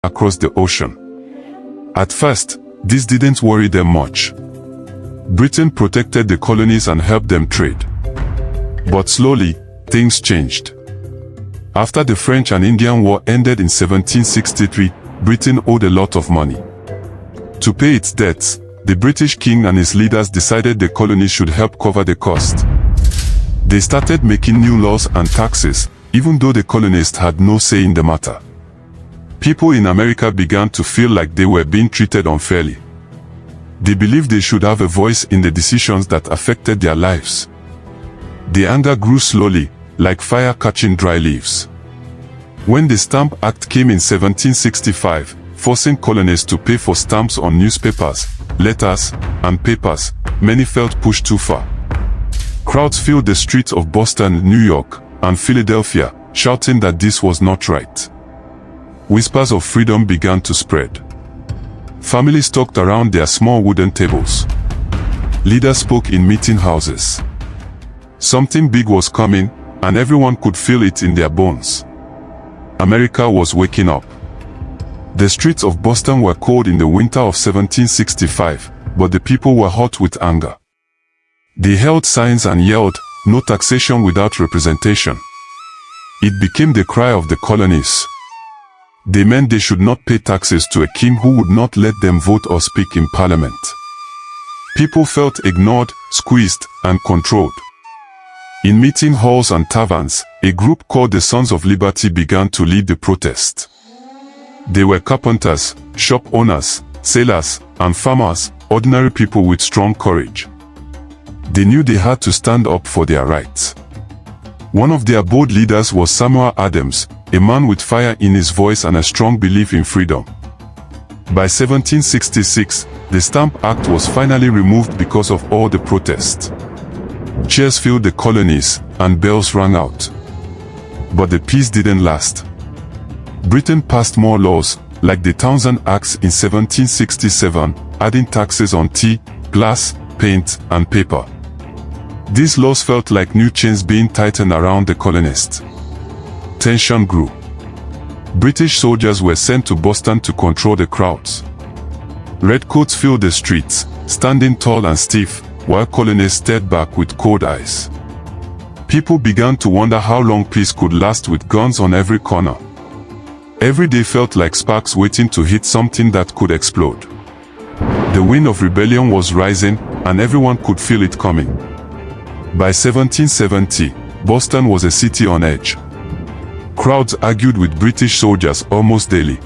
across the ocean. At first, this didn't worry them much. Britain protected the colonies and helped them trade. But slowly, things changed. After the French and Indian War ended in 1763, Britain owed a lot of money. To pay its debts, the British king and his leaders decided the colonies should help cover the cost. They started making new laws and taxes, even though the colonists had no say in the matter. People in America began to feel like they were being treated unfairly. They believed they should have a voice in the decisions that affected their lives. The anger grew slowly, like fire catching dry leaves. When the Stamp Act came in 1765, forcing colonists to pay for stamps on newspapers, letters, and papers, many felt pushed too far. Crowds filled the streets of Boston, New York, and Philadelphia, shouting that this was not right. Whispers of freedom began to spread. Families talked around their small wooden tables. Leaders spoke in meeting houses. Something big was coming, and everyone could feel it in their bones. America was waking up. The streets of Boston were cold in the winter of 1765, but the people were hot with anger. They held signs and yelled, "No taxation without representation." It became the cry of the colonies. They meant they should not pay taxes to a king who would not let them vote or speak in parliament. People felt ignored, squeezed, and controlled. In meeting halls and taverns, a group called the Sons of Liberty began to lead the protest. They were carpenters, shop owners, sailors, and farmers, ordinary people with strong courage. They knew they had to stand up for their rights. One of their bold leaders was Samuel Adams, a man with fire in his voice and a strong belief in freedom. By 1766, the Stamp Act was finally removed because of all the protests. Cheers filled the colonies, and bells rang out. But the peace didn't last. Britain passed more laws, like the Townshend Acts in 1767, adding taxes on tea, glass, paint, and paper. These laws felt like new chains being tightened around the colonists. Tension grew. British soldiers were sent to Boston to control the crowds. Redcoats filled the streets, standing tall and stiff, while colonists stared back with cold eyes. People began to wonder how long peace could last with guns on every corner. Every day felt like sparks waiting to hit something that could explode. The wind of rebellion was rising, and everyone could feel it coming. By 1770, Boston was a city on edge. Crowds argued with British soldiers almost daily.